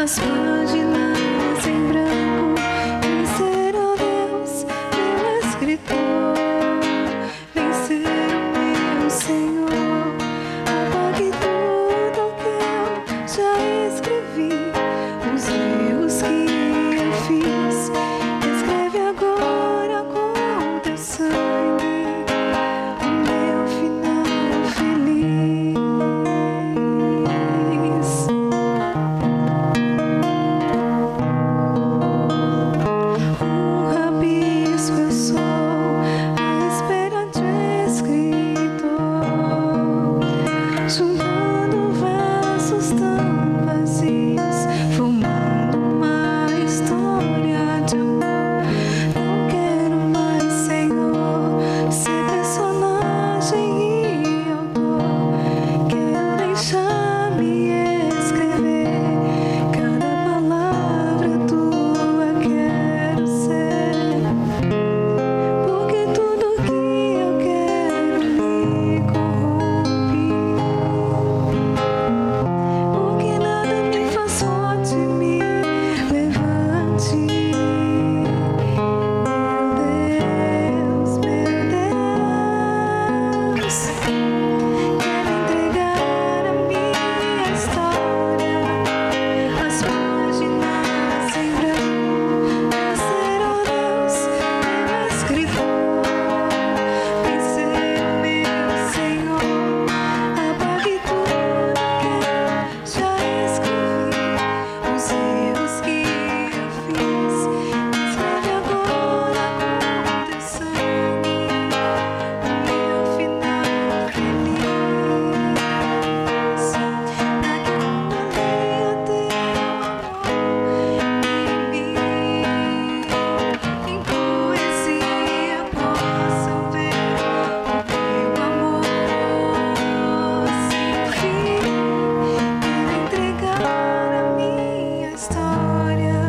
as páginas em branco. Vencer, ó Deus, meu escritor. Vencer, meu Senhor. Apague tudo que eu já escrevi. Os erros que eu fiz. Escreve agora com teu sangue o meu final feliz. Um rabisco eu sou à espera de escritor, juntando versos tão vazios, formando uma história de amor. Não quero mais, Senhor, ser personagem e autor. Quero deixar-me escrever cada palavra tua. Quero ser, porque tudo que eu quero me corrompe. Porque nada me faz forte, me levante. Meu Deus, quero entregar a minha história, as páginas em branco. Vencer, ó Deus, meu escritor. Vencer, meu Senhor. Apague tudo que eu já escrevi. Os erros que eu fiz. Escreve agora com teu sangue o meu final feliz. Para que quando eu leia teu amor em mim, em poesia possam ver o teu amor sem fim. Quero entregar a minha história,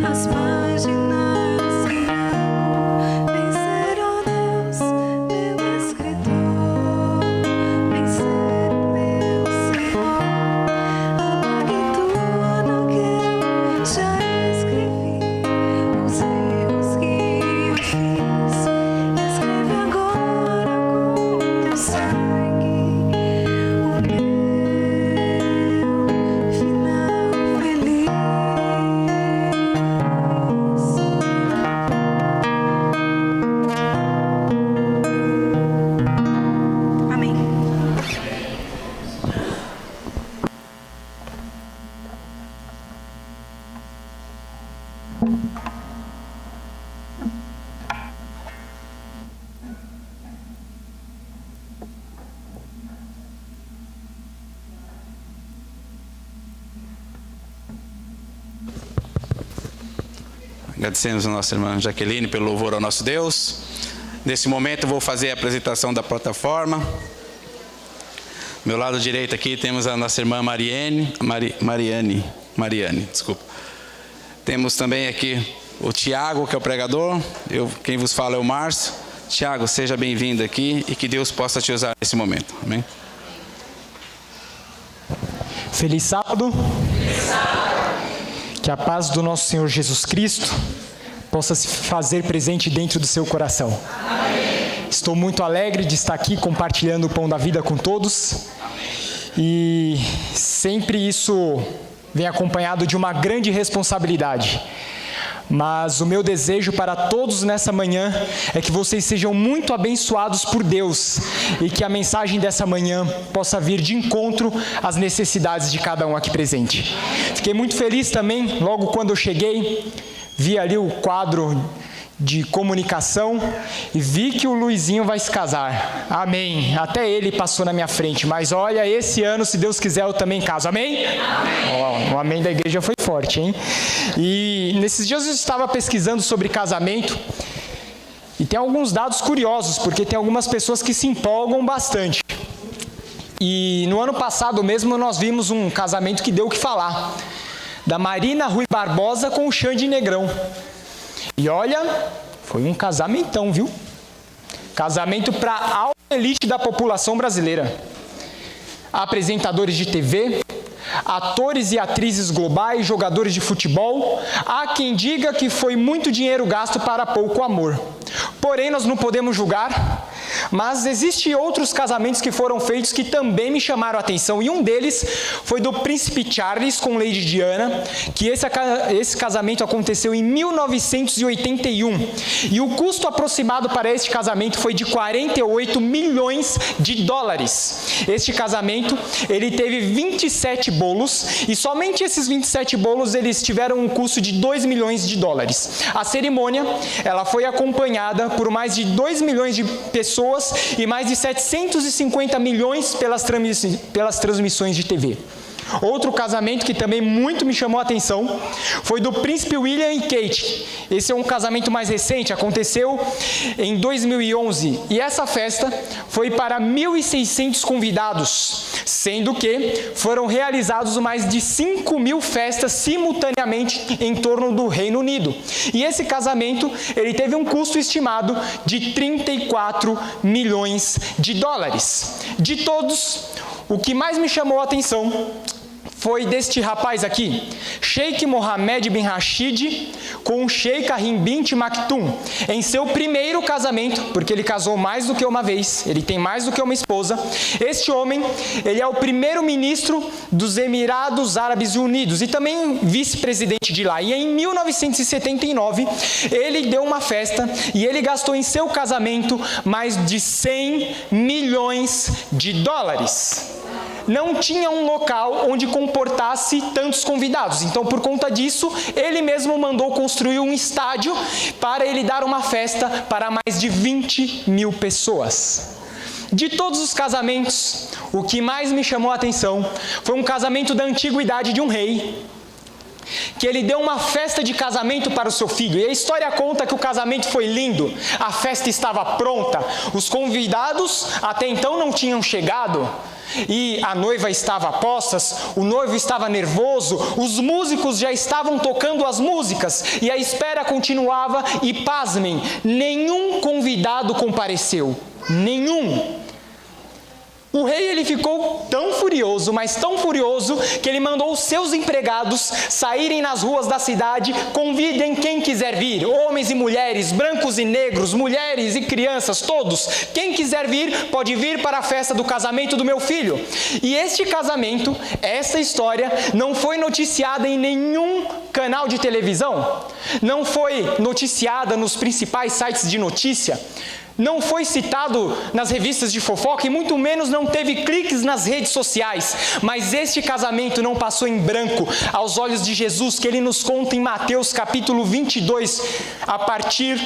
as páginas em branco. Vencer, ó Deus, meu escritor. Vencer, meu Senhor. Apague tudo que eu já escrevi. Os erros que eu fiz. Escreve agora com teu sangue o meu final feliz. Amém. Agradecemos a nossa irmã Jaqueline pelo louvor ao nosso Deus. Nesse momento eu vou fazer a apresentação da plataforma. Meu lado direito aqui temos a nossa irmã Mariane, desculpa. Temos também aqui o Tiago, que é o pregador. Quem vos fala é o Márcio. Tiago, seja bem-vindo aqui e que Deus possa te usar nesse momento. Amém? Feliz sábado. Que a paz do nosso Senhor Jesus Cristo possa se fazer presente dentro do seu coração. Amém. Estou muito alegre de estar aqui compartilhando o pão da vida com todos. E sempre isso vem acompanhado de uma grande responsabilidade. Mas o meu desejo para todos nessa manhã é que vocês sejam muito abençoados por Deus e que a mensagem dessa manhã possa vir de encontro às necessidades de cada um aqui presente. Fiquei muito feliz também, logo quando eu cheguei, vi ali o quadro de comunicação e vi que o Luizinho vai se casar. Amém. Até ele passou na minha frente, mas olha, esse ano, se Deus quiser, eu também caso. Amém? Amém. O amém da igreja foi forte, hein? E nesses dias eu estava pesquisando sobre casamento e tem alguns dados curiosos, porque tem algumas pessoas que se empolgam bastante. E no ano passado mesmo nós vimos um casamento que deu o que falar, da Marina Rui Barbosa com o Xande Negrão. E olha, foi um casamentão, viu? Casamento para a alta elite da população brasileira. Apresentadores de TV, atores e atrizes globais, jogadores de futebol. Há quem diga que foi muito dinheiro gasto para pouco amor. Porém, nós não podemos julgar, mas existem outros casamentos que foram feitos que também me chamaram a atenção, e um deles foi do príncipe Charles com Lady Diana, que esse casamento aconteceu em 1981, e o custo aproximado para este casamento foi de 48 milhões de dólares. Este casamento, ele teve 27 bolos, e somente esses 27 bolos eles tiveram um custo de 2 milhões de dólares. A cerimônia, ela foi acompanhada por mais de 2 milhões de pessoas e mais de 750 milhões pelas transmissões de TV. Outro casamento que também muito me chamou a atenção foi do príncipe William e Kate. Esse é um casamento mais recente, aconteceu em 2011. E essa festa foi para 1.600 convidados, sendo que foram realizados mais de 5.000 festas simultaneamente em torno do Reino Unido. E esse casamento, ele teve um custo estimado de 34 milhões de dólares. De todos, o que mais me chamou a atenção foi deste rapaz aqui, Sheikh Mohammed bin Rashid, com Sheikh Karim bint Maktoum, em seu primeiro casamento, porque ele casou mais do que uma vez, ele tem mais do que uma esposa. Este homem, ele é o primeiro-ministro dos Emirados Árabes Unidos e também vice-presidente de lá. E em 1979, ele deu uma festa e ele gastou em seu casamento mais de 100 milhões de dólares. Não tinha um local onde comportasse tantos convidados. Então, por conta disso, ele mesmo mandou construir um estádio para ele dar uma festa para mais de 20 mil pessoas. De todos os casamentos, o que mais me chamou a atenção foi um casamento da antiguidade de um rei, que ele deu uma festa de casamento para o seu filho. E a história conta que o casamento foi lindo, a festa estava pronta, os convidados até então não tinham chegado, e a noiva estava a postas, o noivo estava nervoso, os músicos já estavam tocando as músicas, e a espera continuava, e pasmem, nenhum convidado compareceu, nenhum. O rei, ele ficou tão furioso, mas tão furioso, que ele mandou os seus empregados saírem nas ruas da cidade: convidem quem quiser vir, homens e mulheres, brancos e negros, mulheres e crianças, todos. Quem quiser vir, pode vir para a festa do casamento do meu filho. E este casamento, essa história, não foi noticiada em nenhum canal de televisão, não foi noticiada nos principais sites de notícia, não foi citado nas revistas de fofoca e muito menos não teve cliques nas redes sociais. Mas este casamento não passou em branco aos olhos de Jesus, que ele nos conta em Mateus capítulo 22, a partir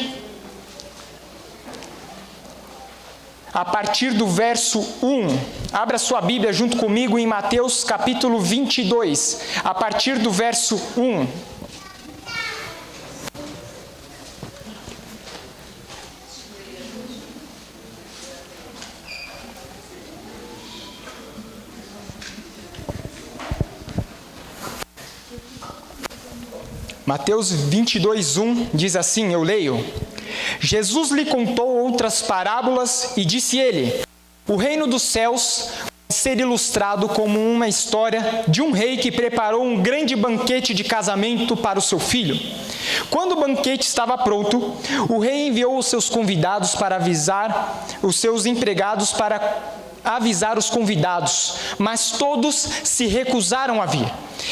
do verso 1. Abra sua Bíblia junto comigo em Mateus capítulo 22, a partir do verso 1. Mateus 22, 1 diz assim, eu leio: Jesus lhe contou outras parábolas e disse ele: o reino dos céus pode ser ilustrado como uma história de um rei que preparou um grande banquete de casamento para o seu filho. Quando o banquete estava pronto, o rei enviou os seus convidados para avisar os seus empregados para avisar os convidados, mas todos se recusaram a vir.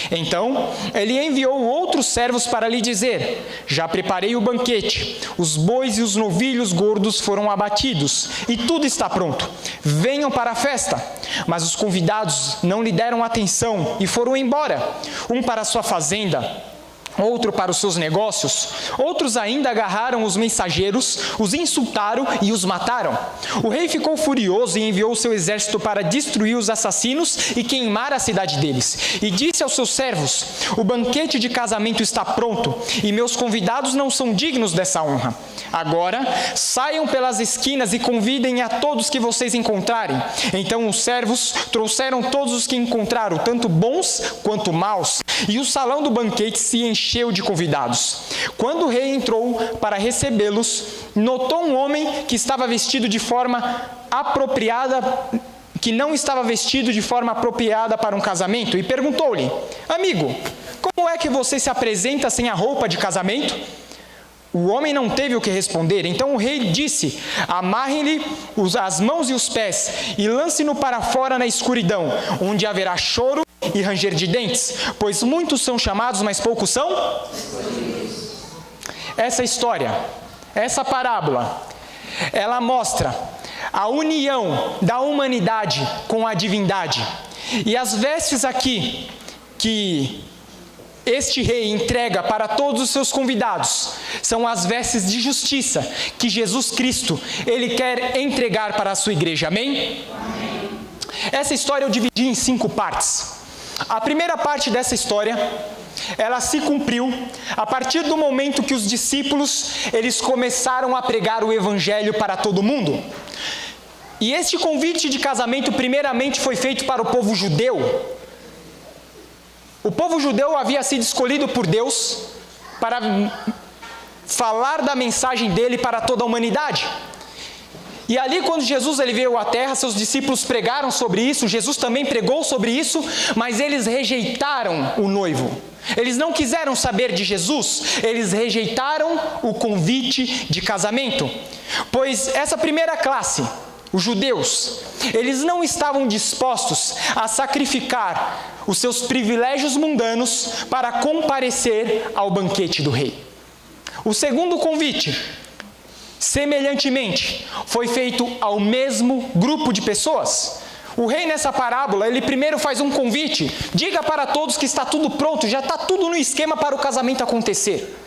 Então, ele enviou outros servos para lhe dizer: já preparei o banquete, os bois e os novilhos gordos foram abatidos, e tudo está pronto. Venham para a festa. Mas os convidados não lhe deram atenção e foram embora, um para a sua fazenda, outro para os seus negócios. Outros ainda agarraram os mensageiros, os insultaram e os mataram. O rei ficou furioso e enviou seu exército para destruir os assassinos e queimar a cidade deles. E disse aos seus servos: o banquete de casamento está pronto e meus convidados não são dignos dessa honra. Agora, saiam pelas esquinas e convidem a todos que vocês encontrarem. Então os servos trouxeram todos os que encontraram, tanto bons quanto maus, e o salão do banquete se encheu de convidados. Quando o rei entrou para recebê-los, notou um homem que estava vestido de forma apropriada que não estava vestido de forma apropriada para um casamento, e perguntou-lhe: amigo, como é que você se apresenta sem a roupa de casamento? O homem não teve o que responder, então o rei disse: amarrem-lhe as mãos e os pés, e lance-no para fora na escuridão, onde haverá choro e ranger de dentes, pois muitos são chamados, mas poucos são. Essa história, essa parábola, ela mostra a união da humanidade com a divindade. E as vestes aqui que este rei entrega para todos os seus convidados são as vestes de justiça que Jesus Cristo, ele quer entregar para a sua igreja. Amém? Amém. Essa história eu dividi em 5 partes. A primeira parte dessa história, ela se cumpriu a partir do momento que os discípulos, eles começaram a pregar o evangelho para todo mundo. E este convite de casamento primeiramente foi feito para o povo judeu. O povo judeu havia sido escolhido por Deus para falar da mensagem dele para toda a humanidade. E ali, quando Jesus ele veio à terra, seus discípulos pregaram sobre isso, Jesus também pregou sobre isso, mas eles rejeitaram o noivo. Eles não quiseram saber de Jesus, eles rejeitaram o convite de casamento. Pois essa primeira classe, os judeus, eles não estavam dispostos a sacrificar os seus privilégios mundanos para comparecer ao banquete do rei. O segundo convite, semelhantemente, foi feito ao mesmo grupo de pessoas. O rei nessa parábola, ele primeiro faz um convite: diga para todos que está tudo pronto, já está tudo no esquema para o casamento acontecer.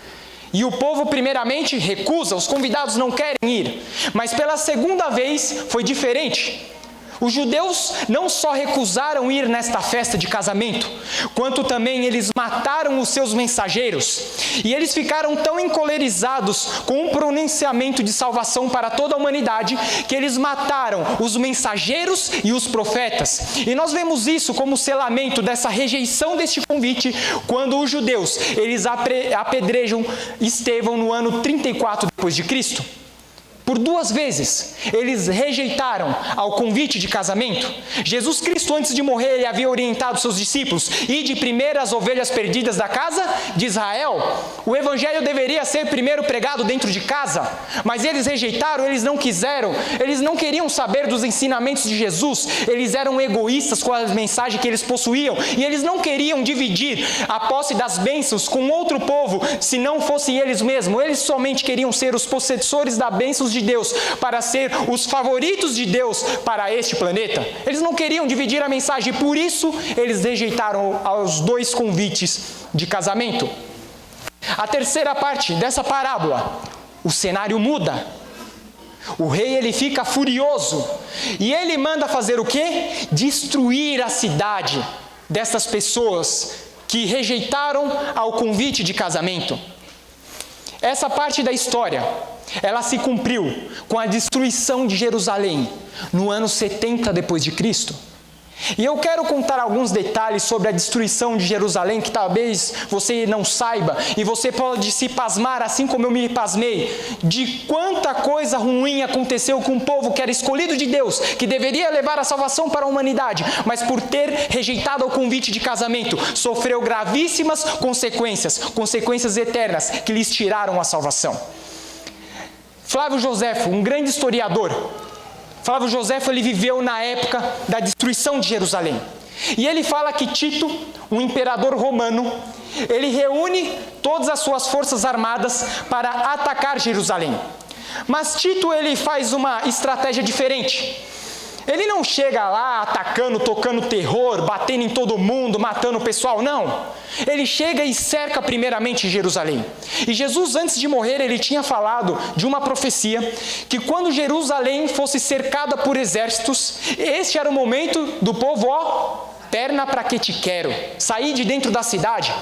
E o povo primeiramente recusa, os convidados não querem ir. Mas pela segunda vez foi diferente. Os judeus não só recusaram ir nesta festa de casamento, quanto também eles mataram os seus mensageiros. E eles ficaram tão encolerizados com o pronunciamento de salvação para toda a humanidade, que eles mataram os mensageiros e os profetas. E nós vemos isso como selamento dessa rejeição deste convite, quando os judeus, eles apedrejam Estevão no ano 34 depois de Cristo. Por 2 vezes, eles rejeitaram ao convite de casamento. Jesus Cristo, antes de morrer, ele havia orientado seus discípulos: ide primeiro as ovelhas perdidas da casa de Israel. O evangelho deveria ser primeiro pregado dentro de casa, mas eles rejeitaram, eles não quiseram, eles não queriam saber dos ensinamentos de Jesus, eles eram egoístas com a mensagem que eles possuíam, e eles não queriam dividir a posse das bênçãos com outro povo, se não fossem eles mesmos. Eles somente queriam ser os possessores das bênçãos de Deus, para ser os favoritos de Deus para este planeta. Eles não queriam dividir a mensagem, por isso eles rejeitaram os 2 convites de casamento. A terceira parte dessa parábola, o cenário muda. O rei ele fica furioso e ele manda fazer o quê? Destruir a cidade dessas pessoas que rejeitaram ao convite de casamento. Essa parte da história, ela se cumpriu com a destruição de Jerusalém no ano 70 depois de Cristo. E eu quero contar alguns detalhes sobre a destruição de Jerusalém que talvez você não saiba, e você pode se pasmar assim como eu me pasmei, de quanta coisa ruim aconteceu com um povo que era escolhido de Deus, que deveria levar a salvação para a humanidade, mas por ter rejeitado o convite de casamento, sofreu gravíssimas consequências eternas que lhes tiraram a salvação. Flávio Joséfo, um grande historiador, Flávio Joséfo, ele viveu na época da destruição de Jerusalém. E ele fala que Tito, um imperador romano, ele reúne todas as suas forças armadas para atacar Jerusalém. Mas Tito, ele faz uma estratégia diferente. Ele não chega lá atacando, tocando terror, batendo em todo mundo, matando o pessoal, não. Ele chega e cerca primeiramente Jerusalém. E Jesus, antes de morrer, ele tinha falado de uma profecia, que quando Jerusalém fosse cercada por exércitos, este era o momento do povo, perna pra que te quero, sair de dentro da cidade.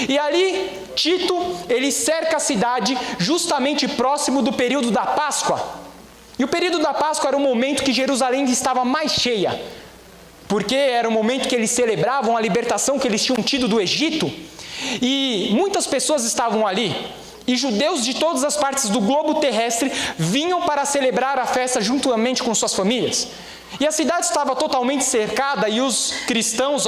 E ali, Tito, ele cerca a cidade justamente próximo do período da Páscoa. E o período da Páscoa era o momento que Jerusalém estava mais cheia, porque era o momento que eles celebravam a libertação que eles tinham tido do Egito, e muitas pessoas estavam ali, e judeus de todas as partes do globo terrestre vinham para celebrar a festa juntamente com suas famílias. E a cidade estava totalmente cercada e os cristãos,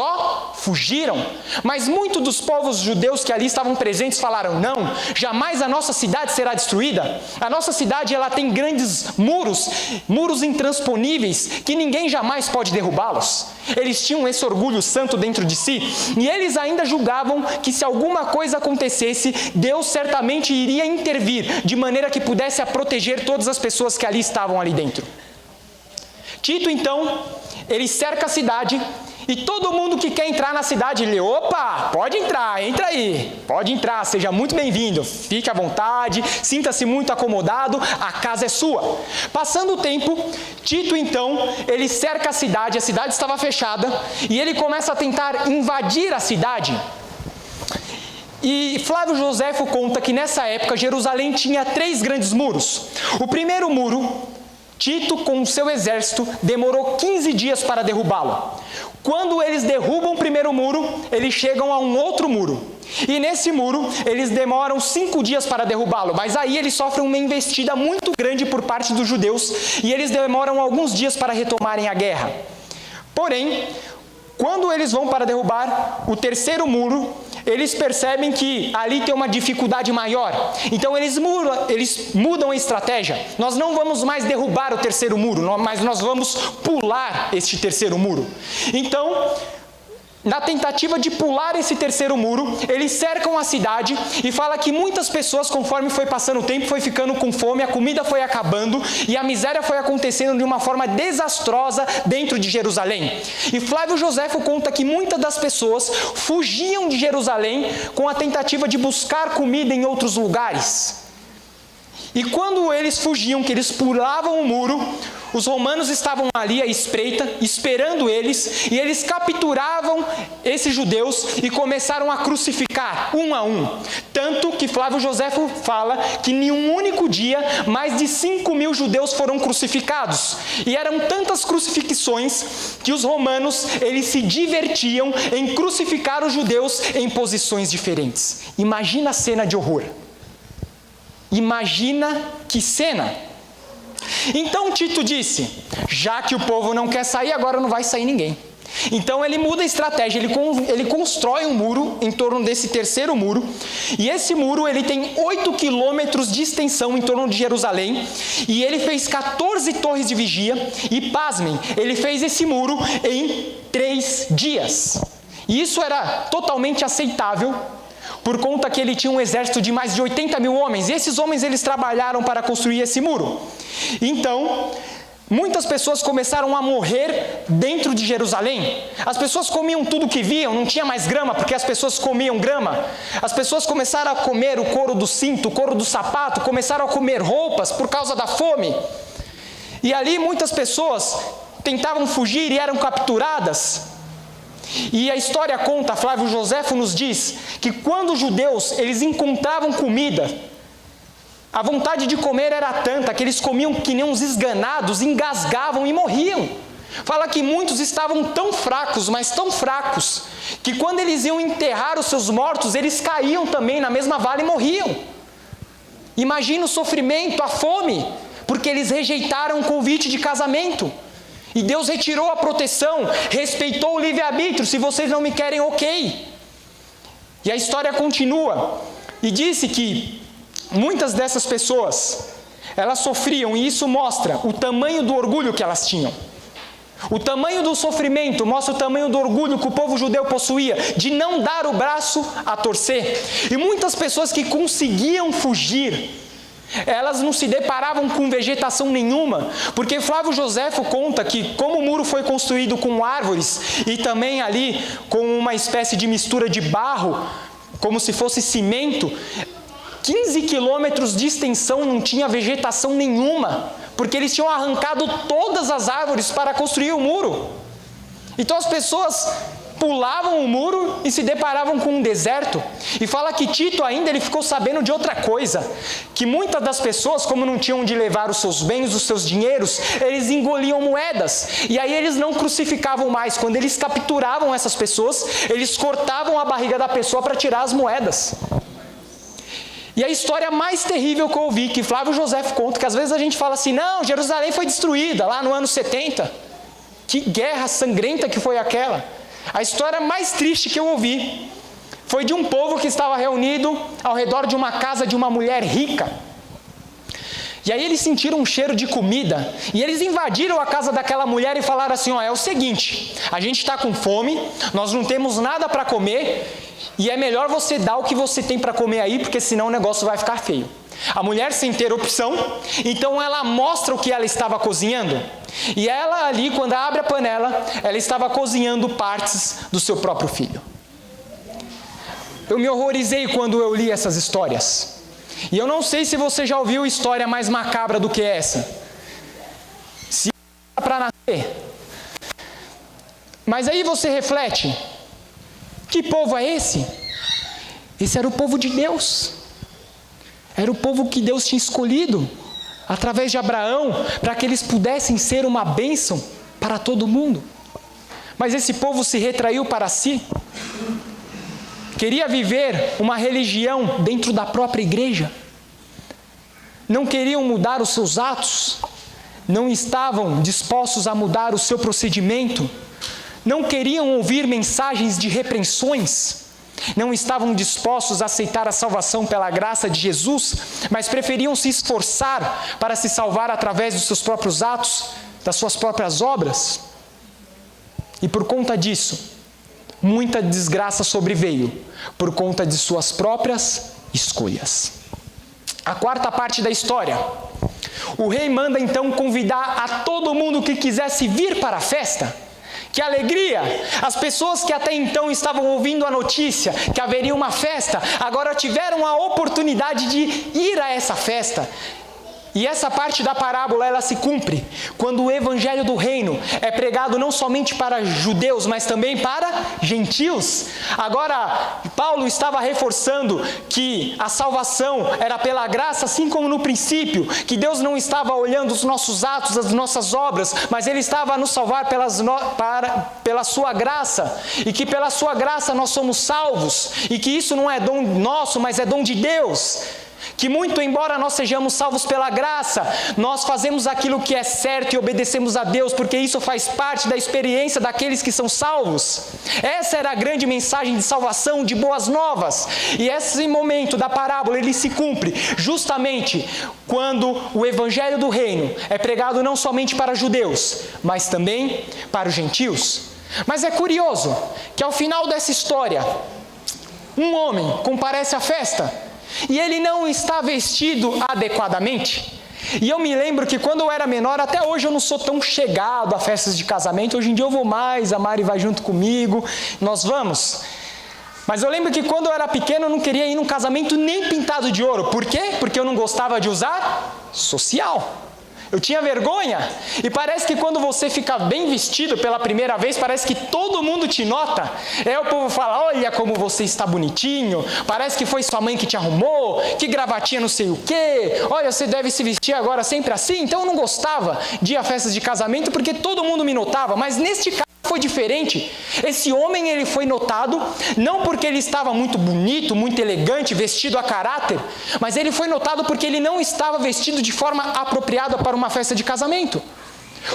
fugiram. Mas muitos dos povos judeus que ali estavam presentes falaram: não, jamais a nossa cidade será destruída. A nossa cidade, ela tem grandes muros intransponíveis, que ninguém jamais pode derrubá-los. Eles tinham esse orgulho santo dentro de si, e eles ainda julgavam que se alguma coisa acontecesse, Deus certamente iria intervir, de maneira que pudesse proteger todas as pessoas que ali estavam ali dentro. Tito, então, ele cerca a cidade, e todo mundo que quer entrar na cidade, ele: opa, pode entrar, entra aí, pode entrar, seja muito bem-vindo, fique à vontade, sinta-se muito acomodado, a casa é sua. Passando o tempo, Tito, então, ele cerca a cidade estava fechada, e ele começa a tentar invadir a cidade. E Flávio Joséfo conta que nessa época Jerusalém tinha 3 grandes muros. O primeiro muro, Tito, com o seu exército, demorou 15 dias para derrubá-lo. Quando eles derrubam o primeiro muro, eles chegam a um outro muro. E nesse muro, eles demoram 5 dias para derrubá-lo. Mas aí eles sofrem uma investida muito grande por parte dos judeus, e eles demoram alguns dias para retomarem a guerra. Porém, quando eles vão para derrubar o terceiro muro, eles percebem que ali tem uma dificuldade maior. Então eles mudam a estratégia. Nós não vamos mais derrubar o terceiro muro, mas nós vamos pular este terceiro muro. Então, na tentativa de pular esse terceiro muro, eles cercam a cidade e fala que muitas pessoas, conforme foi passando o tempo, foi ficando com fome, a comida foi acabando e a miséria foi acontecendo de uma forma desastrosa dentro de Jerusalém. E Flávio Joséfo conta que muitas das pessoas fugiam de Jerusalém com a tentativa de buscar comida em outros lugares. E quando eles fugiam, que eles pulavam o muro, os romanos estavam ali à espreita, esperando eles, e eles capturavam esses judeus e começaram a crucificar, um a um. Tanto que Flávio Joséfo fala que em um único dia, mais de 5.000 judeus foram crucificados. E eram tantas crucifixões que os romanos, eles se divertiam em crucificar os judeus em posições diferentes. Imagina a cena de horror. Imagina que cena! Então Tito disse: já que o povo não quer sair, agora não vai sair ninguém. Então ele muda a estratégia, ele constrói um muro em torno desse terceiro muro, e esse muro ele tem 8 quilômetros de extensão em torno de Jerusalém, e ele fez 14 torres de vigia, e pasmem, ele fez esse muro em 3 dias. E isso era totalmente aceitável, por conta que ele tinha um exército de mais de 80.000 homens, e esses homens eles trabalharam para construir esse muro. Então, muitas pessoas começaram a morrer dentro de Jerusalém. As pessoas comiam tudo que viam, não tinha mais grama, porque as pessoas comiam grama. As pessoas começaram a comer o couro do cinto, o couro do sapato, começaram a comer roupas por causa da fome. E ali muitas pessoas tentavam fugir e eram capturadas. E a história conta, Flávio Joséfo nos diz, que quando os judeus eles encontravam comida, a vontade de comer era tanta que eles comiam que nem uns esganados, engasgavam e morriam. Fala que muitos estavam tão fracos, mas tão fracos, que quando eles iam enterrar os seus mortos, eles caíam também na mesma vala e morriam. Imagina o sofrimento, a fome, porque eles rejeitaram o convite de casamento. E Deus retirou a proteção, respeitou o livre-arbítrio, se vocês não me querem, ok. E a história continua, e disse que muitas dessas pessoas, elas sofriam, e isso mostra o tamanho do orgulho que elas tinham. O tamanho do sofrimento mostra o tamanho do orgulho que o povo judeu possuía, de não dar o braço a torcer. E muitas pessoas que conseguiam fugir, elas não se deparavam com vegetação nenhuma, porque Flávio Joséfo conta que como o muro foi construído com árvores e também ali com uma espécie de mistura de barro, como se fosse cimento, 15 quilômetros de extensão não tinha vegetação nenhuma, porque eles tinham arrancado todas as árvores para construir o muro. Então as pessoas pulavam o muro e se deparavam com um deserto. E fala que Tito ainda ele ficou sabendo de outra coisa, que muitas das pessoas, como não tinham onde levar os seus bens, os seus dinheiros, eles engoliam moedas, e aí eles não crucificavam mais. Quando eles capturavam essas pessoas, eles cortavam a barriga da pessoa para tirar as moedas. E a história mais terrível que eu ouvi, que Flávio Joséfo conta, que às vezes a gente fala assim, não, Jerusalém foi destruída lá no ano 70. Que guerra sangrenta que foi aquela. A história mais triste que eu ouvi foi de um povo que estava reunido ao redor de uma casa de uma mulher rica. E aí eles sentiram um cheiro de comida, e eles invadiram a casa daquela mulher e falaram assim, é o seguinte, a gente está com fome, nós não temos nada para comer, e é melhor você dar o que você tem para comer aí, porque senão o negócio vai ficar feio. A mulher, sem ter opção, então ela mostra o que ela estava cozinhando. E ela ali, quando abre a panela, ela estava cozinhando partes do seu próprio filho. Eu me horrorizei quando eu li essas histórias. E eu não sei se você já ouviu história mais macabra do que essa. Se é para nascer. Mas aí você reflete, que povo é esse? Esse era o povo de Deus. Era o povo que Deus tinha escolhido, através de Abraão, para que eles pudessem ser uma bênção para todo mundo. Mas esse povo se retraiu para si. Queria viver uma religião dentro da própria igreja. Não queriam mudar os seus atos. Não estavam dispostos a mudar o seu procedimento. Não queriam ouvir mensagens de repreensões. Não estavam dispostos a aceitar a salvação pela graça de Jesus, mas preferiam se esforçar para se salvar através dos seus próprios atos, das suas próprias obras. E por conta disso, muita desgraça sobreveio, por conta de suas próprias escolhas. A quarta parte da história. O rei manda então convidar a todo mundo que quisesse vir para a festa. Que alegria! As pessoas que até então estavam ouvindo a notícia que haveria uma festa, agora tiveram a oportunidade de ir a essa festa. E essa parte da parábola, ela se cumpre quando o evangelho do reino é pregado não somente para judeus, mas também para gentios. Agora, Paulo estava reforçando que a salvação era pela graça, assim como no princípio, que Deus não estava olhando os nossos atos, as nossas obras, mas Ele estava a nos salvar pela sua graça, e que pela sua graça nós somos salvos, e que isso não é dom nosso, mas é dom de Deus. Que muito embora nós sejamos salvos pela graça, nós fazemos aquilo que é certo e obedecemos a Deus, porque isso faz parte da experiência daqueles que são salvos. Essa era a grande mensagem de salvação, de boas novas. E esse momento da parábola, ele se cumpre justamente quando o evangelho do reino é pregado não somente para judeus, mas também para os gentios. Mas é curioso que ao final dessa história, um homem comparece à festa, e ele não está vestido adequadamente. E eu me lembro que quando eu era menor, até hoje eu não sou tão chegado a festas de casamento. Hoje em dia eu vou mais, a Mari vai junto comigo, nós vamos. Mas eu lembro que quando eu era pequeno eu não queria ir num casamento nem pintado de ouro. Por quê? Porque eu não gostava de usar social. Eu tinha vergonha, e parece que quando você fica bem vestido pela primeira vez, parece que todo mundo te nota. Aí o povo fala, olha como você está bonitinho, parece que foi sua mãe que te arrumou, que gravatinha não sei o quê, olha, você deve se vestir agora sempre assim. Então eu não gostava de ir a festas de casamento porque todo mundo me notava, mas neste caso foi diferente. Esse homem, ele foi notado, não porque ele estava muito bonito, muito elegante, vestido a caráter, mas ele foi notado porque ele não estava vestido de forma apropriada para uma festa de casamento.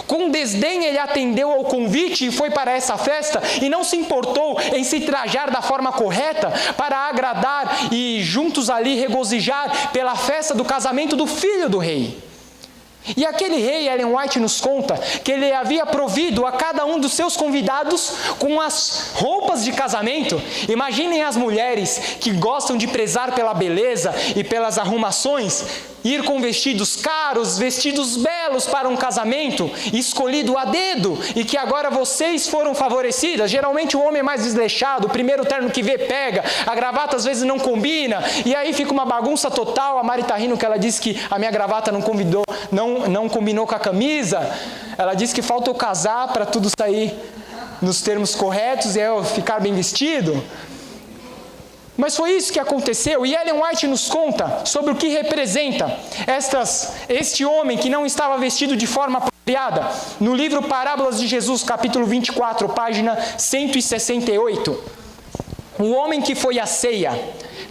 Com desdém ele atendeu ao convite e foi para essa festa e não se importou em se trajar da forma correta para agradar e juntos ali regozijar pela festa do casamento do filho do rei. E aquele rei, Ellen White nos conta que ele havia provido a cada um dos seus convidados com as roupas de casamento. Imaginem as mulheres que gostam de prezar pela beleza e pelas arrumações, ir com vestidos caros, vestidos belos para um casamento, escolhido a dedo, e que agora vocês foram favorecidas. Geralmente o homem é mais desleixado, o primeiro terno que vê pega, a gravata às vezes não combina, e aí fica uma bagunça total. A Mari tá rindo que ela disse que a minha gravata não combinou com a camisa. Ela disse que falta eu casar para tudo sair nos termos corretos e eu ficar bem vestido. Mas foi isso que aconteceu, e Ellen White nos conta sobre o que representa este homem que não estava vestido de forma apropriada. No livro Parábolas de Jesus, capítulo 24, página 168. O homem que foi à ceia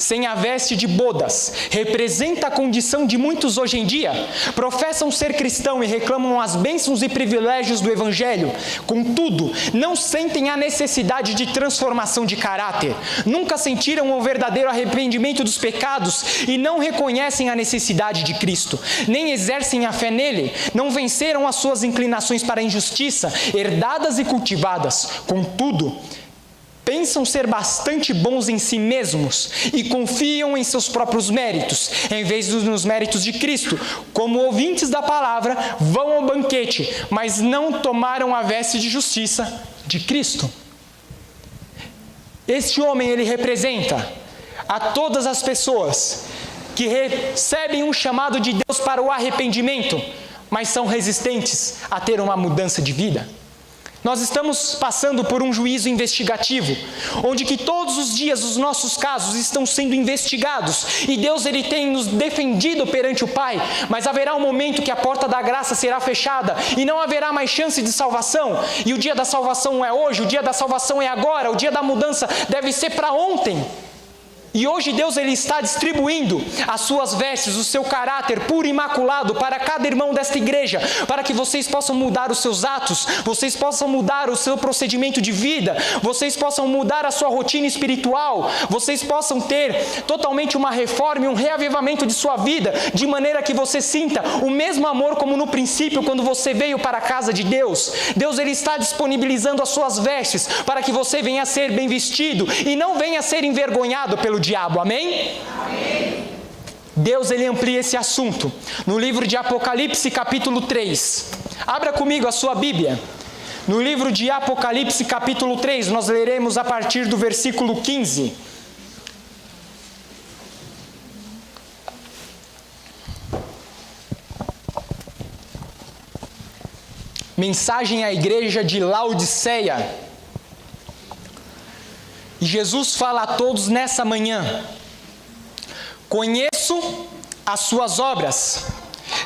sem a veste de bodas, representa a condição de muitos hoje em dia. Professam ser cristão e reclamam as bênçãos e privilégios do Evangelho. Contudo, não sentem a necessidade de transformação de caráter. Nunca sentiram o verdadeiro arrependimento dos pecados e não reconhecem a necessidade de Cristo. Nem exercem a fé nele. Não venceram as suas inclinações para a injustiça, herdadas e cultivadas. Contudo, pensam ser bastante bons em si mesmos e confiam em seus próprios méritos, em vez nos méritos de Cristo. Como ouvintes da palavra, vão ao banquete, mas não tomaram a veste de justiça de Cristo. Este homem, ele representa a todas as pessoas que recebem um chamado de Deus para o arrependimento, mas são resistentes a ter uma mudança de vida. Nós estamos passando por um juízo investigativo, onde que todos os dias os nossos casos estão sendo investigados, e Deus ele tem nos defendido perante o Pai, mas haverá um momento que a porta da graça será fechada, e não haverá mais chance de salvação, e o dia da salvação não é hoje, o dia da salvação é agora, o dia da mudança deve ser para ontem. E hoje Deus ele está distribuindo as suas vestes, o seu caráter puro e imaculado para cada irmão desta igreja, para que vocês possam mudar os seus atos, vocês possam mudar o seu procedimento de vida, vocês possam mudar a sua rotina espiritual, vocês possam ter totalmente uma reforma e um reavivamento de sua vida, de maneira que você sinta o mesmo amor como no princípio, quando você veio para a casa de Deus. Deus ele está disponibilizando as suas vestes para que você venha a ser bem vestido e não venha a ser envergonhado pelo diabo, amém? Amém. Deus ele amplia esse assunto no livro de Apocalipse capítulo 3. Abra comigo a sua Bíblia. No livro de Apocalipse capítulo 3, nós leremos a partir do versículo 15. Mensagem à igreja de Laodiceia. E Jesus fala a todos nessa manhã: conheço as suas obras,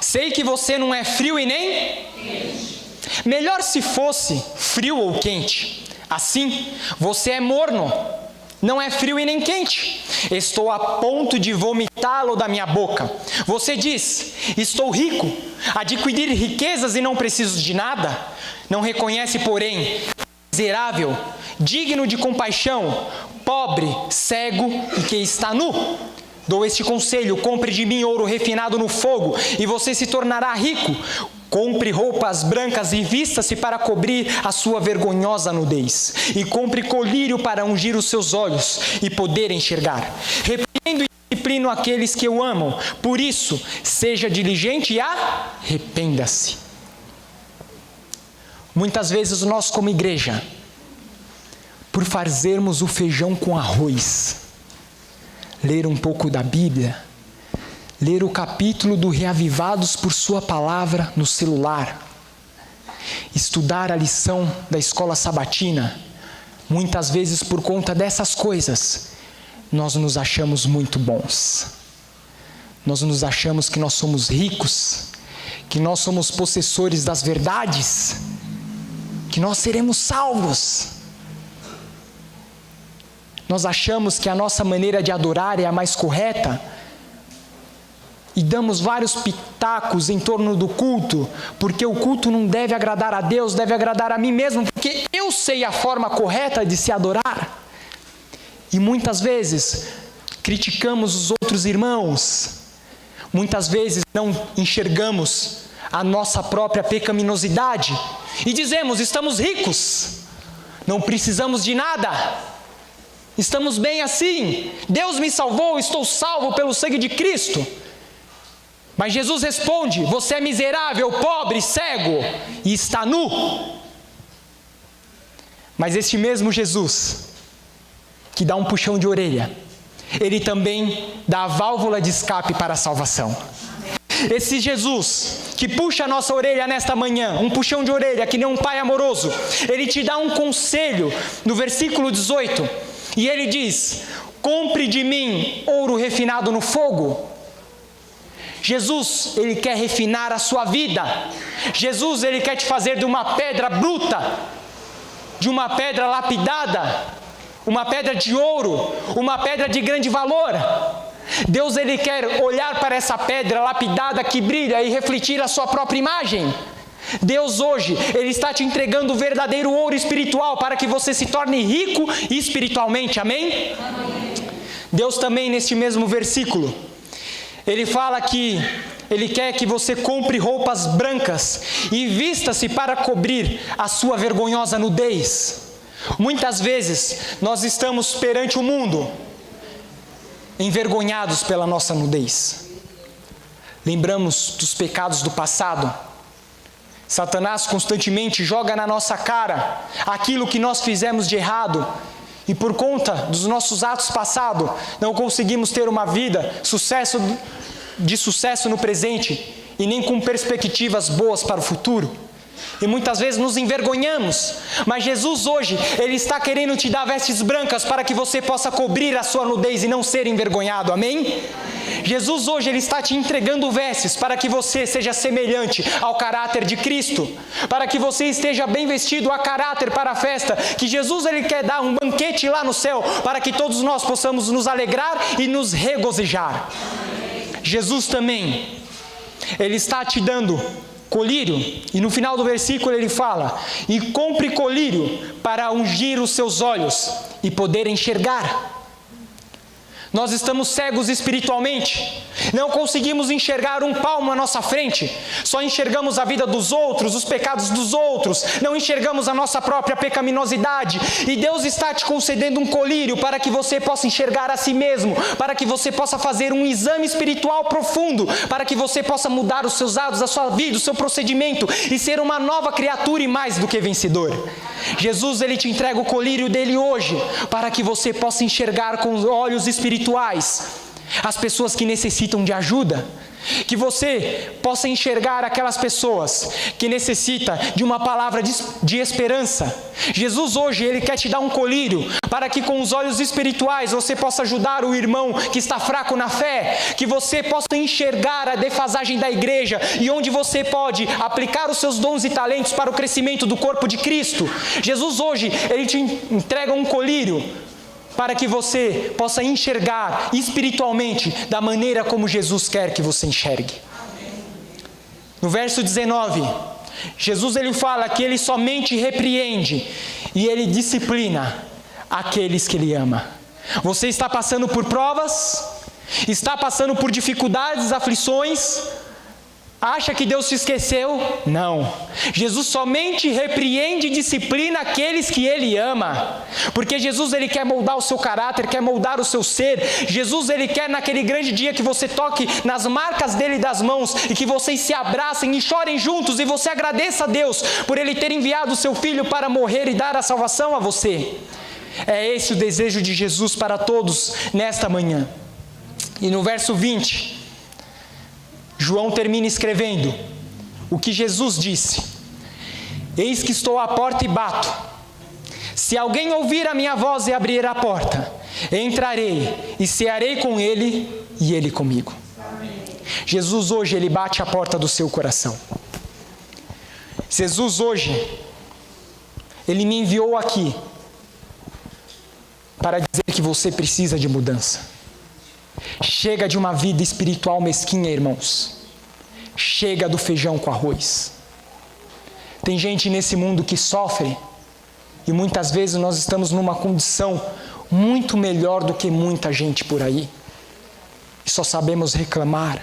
sei que você não é frio e nem quente. Melhor se fosse frio ou quente. Assim, você é morno, não é frio e nem quente. Estou a ponto de vomitá-lo da minha boca. Você diz: estou rico, adquirir riquezas e não preciso de nada. Não reconhece, porém, miserável, digno de compaixão, pobre, cego e que está nu. Dou este conselho: compre de mim ouro refinado no fogo e você se tornará rico. Compre roupas brancas e vista-se para cobrir a sua vergonhosa nudez. E compre colírio para ungir os seus olhos e poder enxergar. Repreendo e disciplino aqueles que o amam. Por isso, seja diligente e arrependa-se. Muitas vezes nós, como igreja, por fazermos o feijão com arroz, ler um pouco da Bíblia, ler o capítulo do Reavivados por Sua Palavra no celular, estudar a lição da escola sabatina, muitas vezes por conta dessas coisas, nós nos achamos muito bons. Nós nos achamos que nós somos ricos, que nós somos possessores das verdades, que nós seremos salvos. Nós achamos que a nossa maneira de adorar é a mais correta e damos vários pitacos em torno do culto, porque o culto não deve agradar a Deus, deve agradar a mim mesmo, porque eu sei a forma correta de se adorar. E muitas vezes criticamos os outros irmãos, muitas vezes não enxergamos a nossa própria pecaminosidade e dizemos: estamos ricos, não precisamos de nada, estamos bem assim, Deus me salvou, estou salvo pelo sangue de Cristo. Mas Jesus responde: você é miserável, pobre, cego e está nu. Mas este mesmo Jesus, que dá um puxão de orelha, ele também dá a válvula de escape para a salvação. Esse Jesus que puxa a nossa orelha nesta manhã, um puxão de orelha que nem um pai amoroso, ele te dá um conselho no versículo 18, e ele diz: compre de mim ouro refinado no fogo. Jesus, ele quer refinar a sua vida. Jesus, ele quer te fazer de uma pedra bruta, de uma pedra lapidada, uma pedra de ouro, uma pedra de grande valor. Deus, Ele quer olhar para essa pedra lapidada que brilha e refletir a sua própria imagem. Deus hoje, Ele está te entregando o verdadeiro ouro espiritual para que você se torne rico espiritualmente, amém? Deus também, neste mesmo versículo, Ele fala que Ele quer que você compre roupas brancas e vista-se para cobrir a sua vergonhosa nudez. Muitas vezes nós estamos perante o mundo envergonhados pela nossa nudez. Lembramos dos pecados do passado. Satanás constantemente joga na nossa cara aquilo que nós fizemos de errado, e por conta dos nossos atos passados, não conseguimos ter uma vida de sucesso no presente e nem com perspectivas boas para o futuro. E muitas vezes nos envergonhamos, mas Jesus hoje, Ele está querendo te dar vestes brancas para que você possa cobrir a sua nudez e não ser envergonhado, amém? Jesus hoje, Ele está te entregando vestes para que você seja semelhante ao caráter de Cristo, para que você esteja bem vestido a caráter para a festa, que Jesus, Ele quer dar um banquete lá no céu, para que todos nós possamos nos alegrar e nos regozijar. Jesus também, Ele está te dando colírio, e no final do versículo ele fala: e compre colírio para ungir os seus olhos e poder enxergar. Nós estamos cegos espiritualmente, não conseguimos enxergar um palmo à nossa frente, só enxergamos a vida dos outros, os pecados dos outros, não enxergamos a nossa própria pecaminosidade, e Deus está te concedendo um colírio para que você possa enxergar a si mesmo, para que você possa fazer um exame espiritual profundo, para que você possa mudar os seus atos, a sua vida, o seu procedimento, e ser uma nova criatura e mais do que vencedor. Jesus, Ele te entrega o colírio dele hoje, para que você possa enxergar com os olhos espirituais as pessoas que necessitam de ajuda, que você possa enxergar aquelas pessoas que necessitam de uma palavra de esperança. Jesus hoje, Ele quer te dar um colírio, para que com os olhos espirituais você possa ajudar o irmão que está fraco na fé, que você possa enxergar a defasagem da igreja, e onde você pode aplicar os seus dons e talentos para o crescimento do corpo de Cristo. Jesus hoje, Ele te entrega um colírio, para que você possa enxergar espiritualmente da maneira como Jesus quer que você enxergue. No verso 19, Jesus, Ele fala que Ele somente repreende e Ele disciplina aqueles que Ele ama. Você está passando por provas? Está passando por dificuldades, aflições? Acha que Deus te esqueceu? Não. Jesus somente repreende e disciplina aqueles que Ele ama. Porque Jesus, Ele quer moldar o seu caráter, quer moldar o seu ser. Jesus, Ele quer naquele grande dia que você toque nas marcas dEle das mãos, e que vocês se abracem e chorem juntos, e você agradeça a Deus por Ele ter enviado o seu Filho para morrer e dar a salvação a você. É esse o desejo de Jesus para todos nesta manhã. E no verso 20... João termina escrevendo o que Jesus disse: eis que estou à porta e bato. Se alguém ouvir a minha voz e abrir a porta, entrarei e cearei com ele e ele comigo. Amém. Jesus hoje, Ele bate a porta do seu coração. Jesus hoje, Ele me enviou aqui para dizer que você precisa de mudança. Chega de uma vida espiritual mesquinha, irmãos. Chega do feijão com arroz. Tem gente nesse mundo que sofre, e muitas vezes nós estamos numa condição muito melhor do que muita gente por aí. E só sabemos reclamar,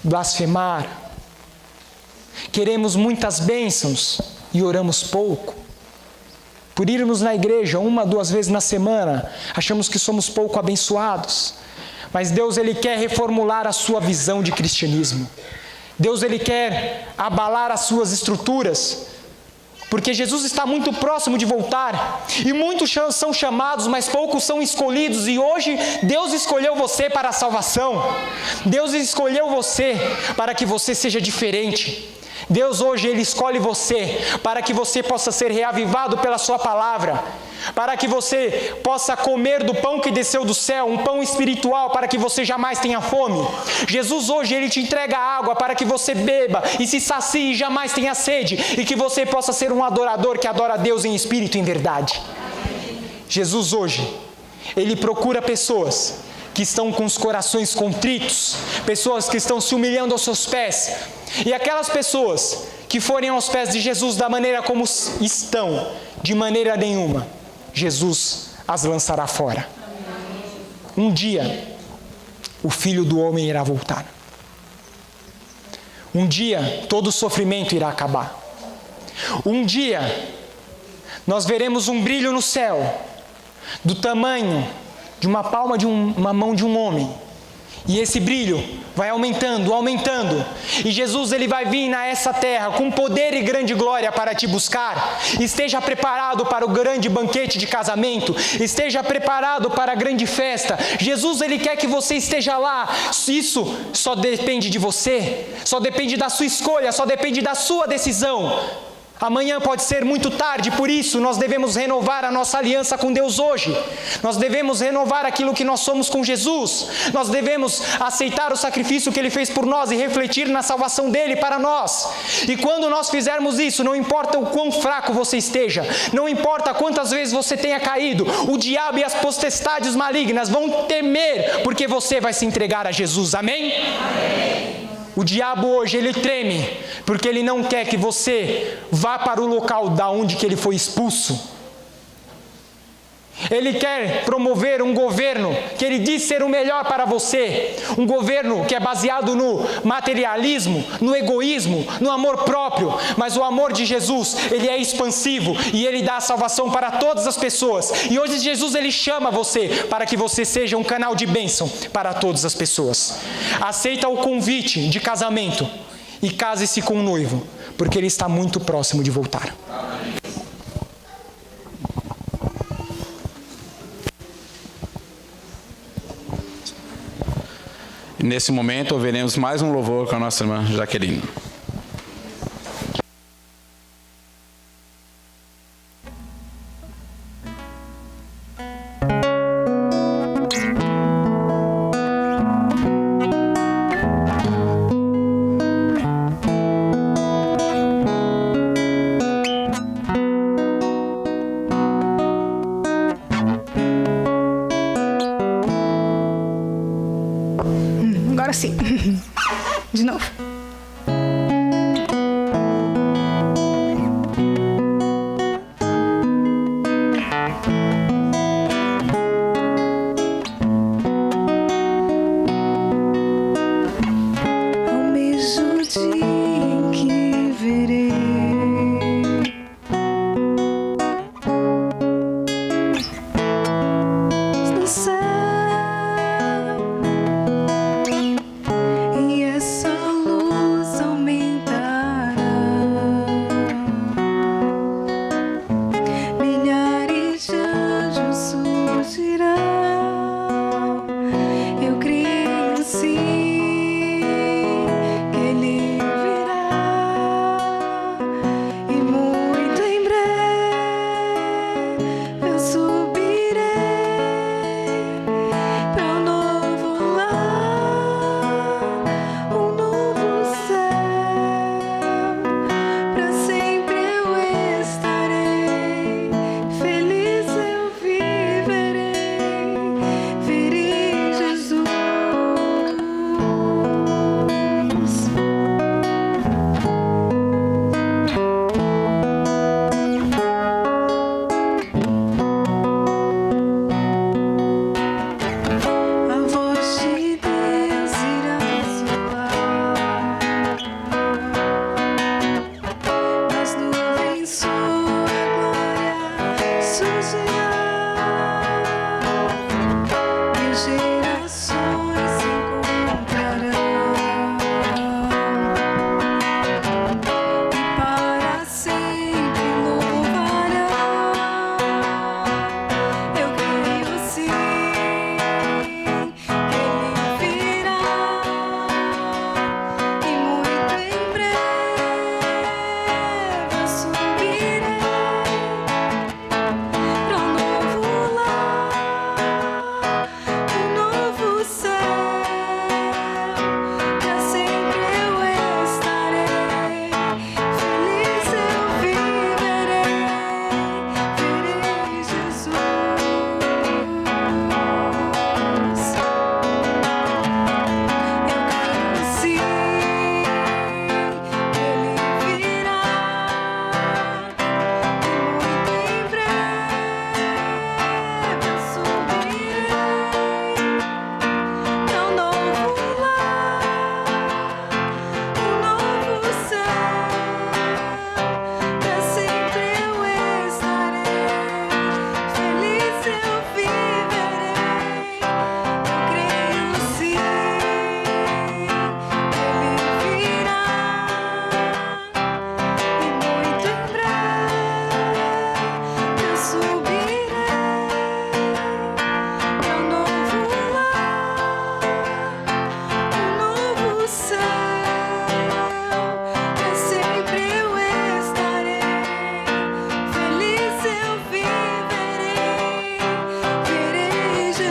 blasfemar. Queremos muitas bênçãos e oramos pouco. Por irmos na igreja 1, 2 vezes na semana, achamos que somos pouco abençoados. Mas Deus, Ele quer reformular a sua visão de cristianismo. Deus, Ele quer abalar as suas estruturas, porque Jesus está muito próximo de voltar, e muitos são chamados, mas poucos são escolhidos, e hoje Deus escolheu você para a salvação. Deus escolheu você para que você seja diferente. Deus hoje, Ele escolhe você para que você possa ser reavivado pela sua palavra, para que você possa comer do pão que desceu do céu, um pão espiritual, para que você jamais tenha fome. Jesus hoje, Ele te entrega água para que você beba e se sacie e jamais tenha sede, e que você possa ser um adorador que adora a Deus em espírito e em verdade. Jesus hoje, Ele procura pessoas que estão com os corações contritos, pessoas que estão se humilhando aos seus pés, e aquelas pessoas que forem aos pés de Jesus da maneira como estão, de maneira nenhuma, Jesus as lançará fora. Um dia, o Filho do Homem irá voltar. Um dia, todo o sofrimento irá acabar. Um dia, nós veremos um brilho no céu, do tamanho de uma palma de uma mão de um homem. E esse brilho vai aumentando, aumentando. E Jesus, Ele vai vir nessa terra com poder e grande glória para te buscar. Esteja preparado para o grande banquete de casamento. Esteja preparado para a grande festa. Jesus, Ele quer que você esteja lá. Isso só depende de você. Só depende da sua escolha. Só depende da sua decisão. Amanhã pode ser muito tarde, por isso nós devemos renovar a nossa aliança com Deus hoje. Nós devemos renovar aquilo que nós somos com Jesus. Nós devemos aceitar o sacrifício que Ele fez por nós e refletir na salvação dEle para nós. E quando nós fizermos isso, não importa o quão fraco você esteja, não importa quantas vezes você tenha caído, o diabo e as potestades malignas vão temer, porque você vai se entregar a Jesus. Amém? Amém. O diabo hoje, ele treme, porque ele não quer que você vá para o local da onde que ele foi expulso. Ele quer promover um governo que ele diz ser o melhor para você. Um governo que é baseado no materialismo, no egoísmo, no amor próprio. Mas o amor de Jesus, ele é expansivo e ele dá a salvação para todas as pessoas. E hoje Jesus, ele chama você para que você seja um canal de bênção para todas as pessoas. Aceita o convite de casamento e case-se com o noivo, porque ele está muito próximo de voltar. E nesse momento, ouviremos mais um louvor com a nossa irmã Jaqueline. Agora sim. De novo. Almejo o dia em que verei no céu. E essa luz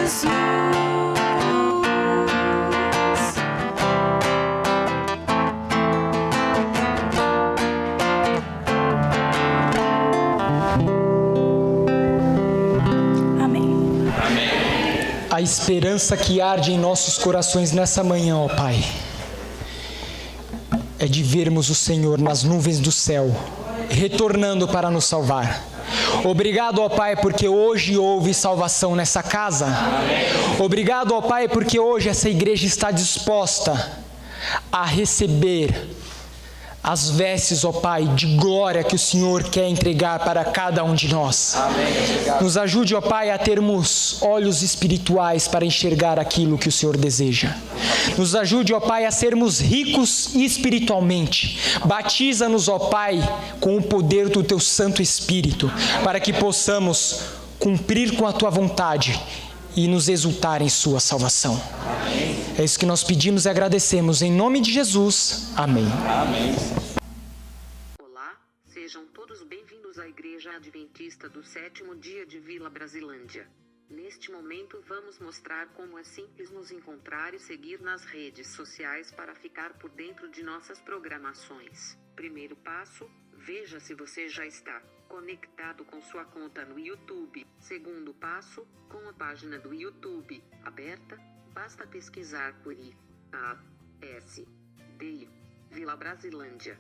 Jesus. Amém. A esperança que arde em nossos corações nessa manhã, ó Pai, é de vermos o Senhor nas nuvens do céu, retornando para nos salvar. Obrigado, ó Pai, porque hoje houve salvação nessa casa. Obrigado, ó Pai, porque hoje essa igreja está disposta a receber as vestes, ó Pai, de glória que o Senhor quer entregar para cada um de nós. Nos ajude, ó Pai, a termos olhos espirituais para enxergar aquilo que o Senhor deseja. Nos ajude, ó Pai, a sermos ricos espiritualmente. Batiza-nos, ó Pai, com o poder do Teu Santo Espírito, para que possamos cumprir com a Tua vontade e nos exultar em Sua salvação. É isso que nós pedimos e agradecemos. Em nome de Jesus. Amém. Olá, sejam todos bem-vindos à Igreja Adventista do Sétimo Dia de Vila Brasilândia. Neste momento vamos mostrar como é simples nos encontrar e seguir nas redes sociais para ficar por dentro de nossas programações. Primeiro passo, veja se você já está conectado com sua conta no YouTube. Segundo passo, com a página do YouTube aberta, basta pesquisar por IASD Vila Brasilândia.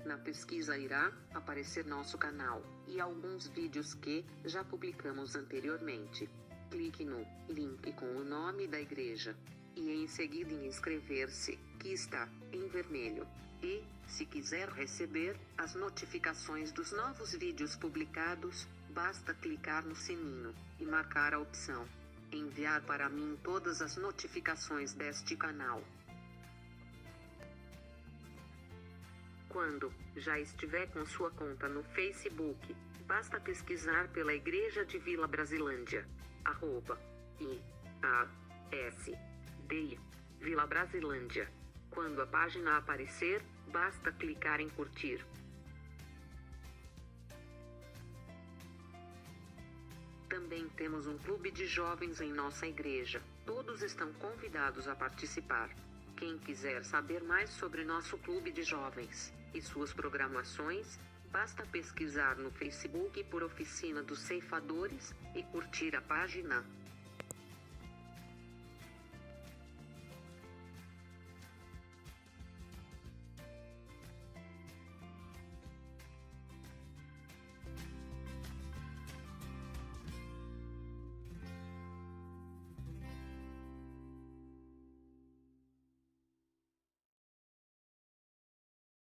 Na pesquisa irá aparecer nosso canal e alguns vídeos que já publicamos anteriormente. Clique no link com o nome da igreja e em seguida em inscrever-se, que está em vermelho. E, se quiser receber as notificações dos novos vídeos publicados, basta clicar no sininho e marcar a opção enviar para mim todas as notificações deste canal. Quando já estiver com sua conta no Facebook, basta pesquisar pela Igreja de Vila Brasilândia, IASD Vila Brasilândia. Quando a página aparecer, basta clicar em curtir. Também temos um clube de jovens em nossa igreja. Todos estão convidados a participar. Quem quiser saber mais sobre nosso clube de jovens e suas programações, basta pesquisar no Facebook por Oficina dos Ceifadores e curtir a página.